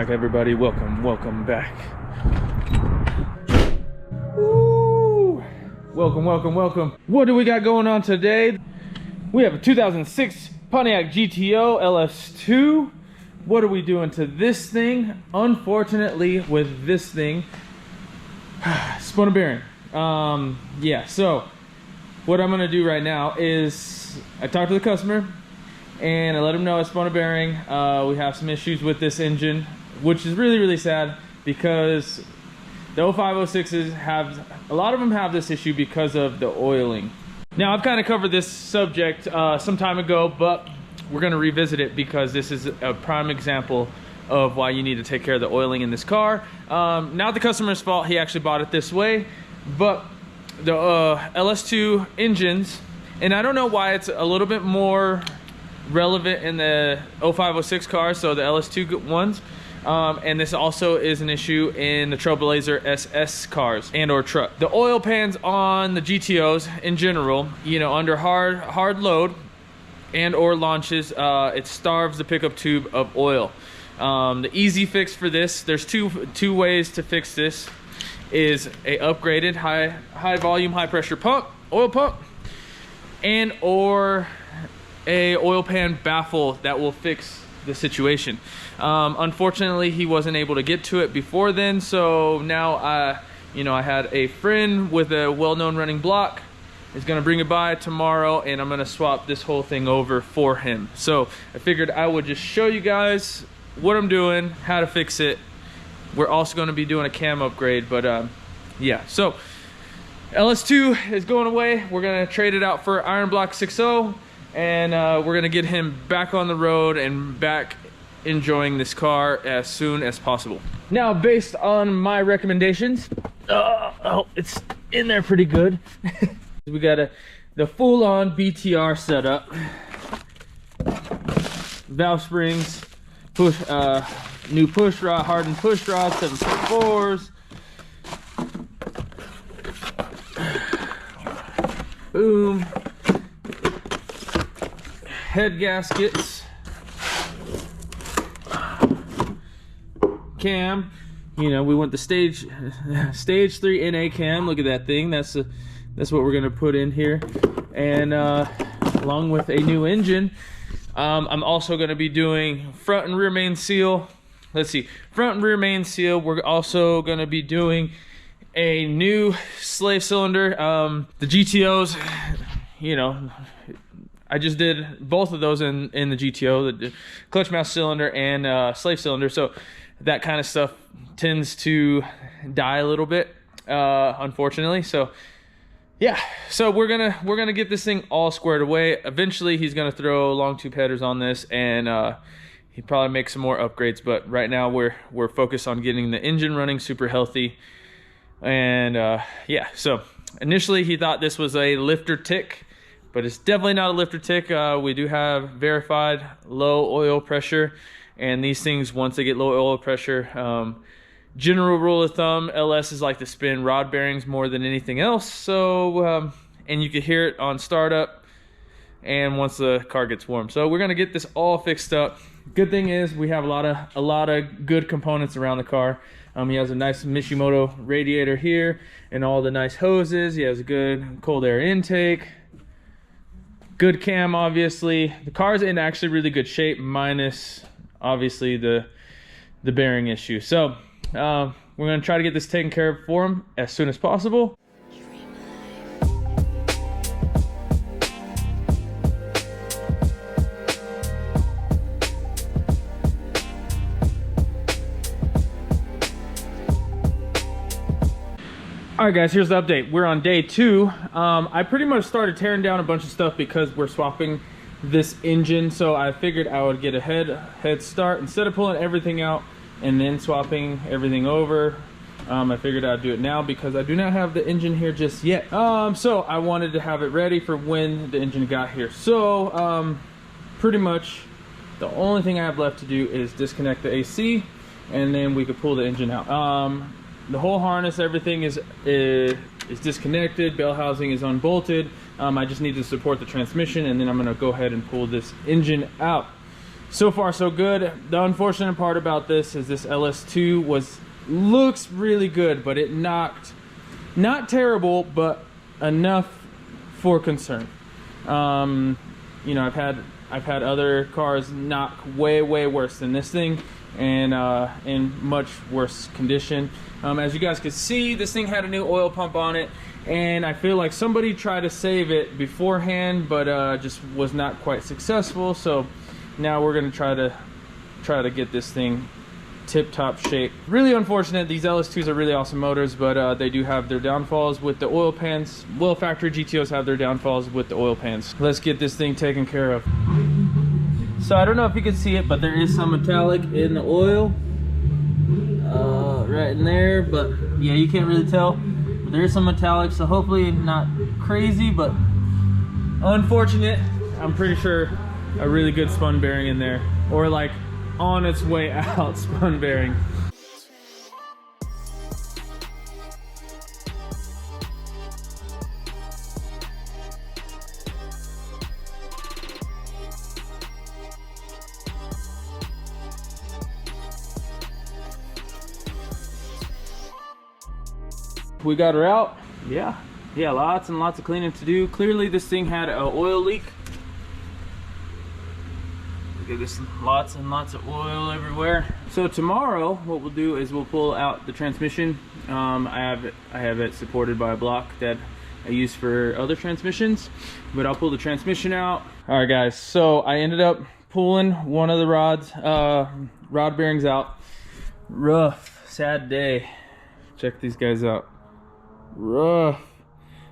back, everybody. Welcome back. Woo! Welcome. What do we got going on today? We have a 2006 Pontiac GTO LS2. What are we doing to this thing? Unfortunately, with this thing, spun a bearing. Yeah, so what I'm gonna do right now is I talked to the customer and I let him know I spun a bearing. We have some issues with this engine, which is really sad because the 0506s have, a lot of them have this issue because of the oiling. Now, I've kind of covered this subject some time ago, but we're going to revisit it because this is a prime example of why you need to take care of the oiling in this car. Not the customer's fault, he actually bought it this way, but the LS2 engines, and I don't know why it's a little bit more relevant in the 0506 cars, so the LS2 ones, and this also is an issue in the Trailblazer SS cars and or truck. The oil pans on the GTOs in general, you know, under hard load and or launches, it starves the pickup tube of oil. The easy fix for this, there's two ways to fix this, is a upgraded high volume, high pressure pump, oil pump, and or a oil pan baffle that will fix the situation. Unfortunately, he wasn't able to get to it before then, so now I had a friend with a well-known running block is gonna bring it by tomorrow, and I'm gonna swap this whole thing over for him. So I figured I would just show you guys what I'm doing, how to fix it. We're also gonna be doing a cam upgrade, but yeah. So LS2 is going away. We're gonna trade it out for Iron Block 6.0. And we're gonna get him back on the road and back enjoying this car as soon as possible. Now, based on my recommendations, oh, it's in there pretty good. We got the full-on BTR setup, valve springs, new push rod, hardened push rod, 7.4s. Boom. Head gaskets, cam, you know, we want the stage 3 NA cam. Look at that thing. That's what we're gonna put in here, and along with a new engine, I'm also gonna be doing front and rear main seal. Let's see, front and rear main seal. We're also gonna be doing a new slave cylinder. The GTOs, you know, I just did both of those in the GTO, the clutch mount cylinder and slave cylinder. So that kind of stuff tends to die a little bit, unfortunately. So yeah, so we're gonna get this thing all squared away. Eventually, he's gonna throw long tube headers on this, and he'd probably make some more upgrades. But right now, we're focused on getting the engine running super healthy. And yeah, so initially he thought this was a lifter tick, but it's definitely not a lifter tick. We do have verified low oil pressure, and these things, once they get low oil pressure, general rule of thumb, LS is like to spin rod bearings more than anything else. So and you can hear it on startup and once the car gets warm. So we're gonna get this all fixed up. Good thing is we have a lot of good components around the car. He has a nice Mishimoto radiator here and all the nice hoses. He has a good cold air intake. Good cam, obviously. The car's in actually really good shape, minus obviously the bearing issue. So we're gonna try to get this taken care of for him as soon as possible. All right, guys, here's the update. We're on day 2. I pretty much started tearing down a bunch of stuff because we're swapping this engine, so I figured I would get a head start. Instead of pulling everything out and then swapping everything over, I figured I'd do it now because I do not have the engine here just yet. So I wanted to have it ready for when the engine got here. So pretty much the only thing I have left to do is disconnect the AC, and then we could pull the engine out. The whole harness, everything is disconnected. Bell housing is unbolted. I just need to support the transmission, and then I'm gonna go ahead and pull this engine out. so far so good. The unfortunate part about this is this LS2 looks really good, but it knocked, not terrible, but enough for concern. You know, I've had other cars knock way worse than this thing, and in much worse condition. As you guys can see, this thing had a new oil pump on it, and I feel like somebody tried to save it beforehand, but just was not quite successful. So now we're gonna try to get this thing tip-top shape. Really unfortunate. These LS2s are really awesome motors, but they do have their downfalls with the oil pans. Well, factory GTOs have their downfalls with the oil pans. Let's get this thing taken care of. So I don't know if you can see it, but there is some metallic in the oil right in there, but yeah, you can't really tell, but there is some metallic, so hopefully not crazy, but unfortunate. I'm pretty sure a really good spun bearing in there, or like on its way out spun bearing. We got her out. Yeah, lots and lots of cleaning to do. Clearly this thing had an oil leak. Look at this, lots and lots of oil everywhere. So tomorrow what we'll do is we'll pull out the transmission. I have it supported by a block that I use for other transmissions, but I'll pull the transmission out. All right guys, so I ended up pulling one of the rod bearings out. Rough, sad day. Check these guys out. Rough.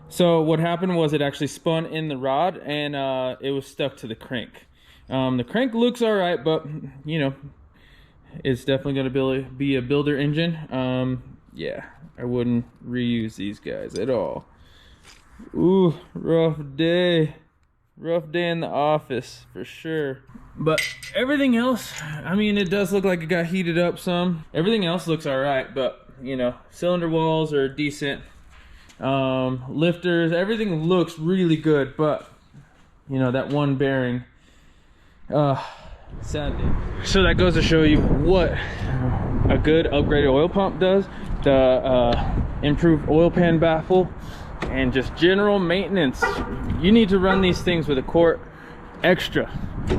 So what happened was it actually spun in the rod, and it was stuck to the crank. The crank looks all right, but you know, it's definitely going to be a builder engine. Yeah, I wouldn't reuse these guys at all. Ooh, rough day in the office for sure. But everything else, I mean, it does look like it got heated up some. Everything else looks all right, but you know, cylinder walls are decent. Lifters, everything looks really good, but you know, that one bearing, sad day. So that goes to show you what a good upgraded oil pump does. The improved oil pan baffle and just general maintenance. You need to run these things with a quart extra.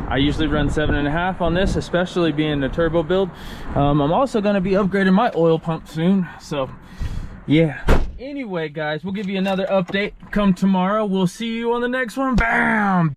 I usually run 7.5 on this, especially being a turbo build. I'm also going to be upgrading my oil pump soon, so yeah. Anyway guys, we'll give you another update come tomorrow. We'll see you on the next one. Bam!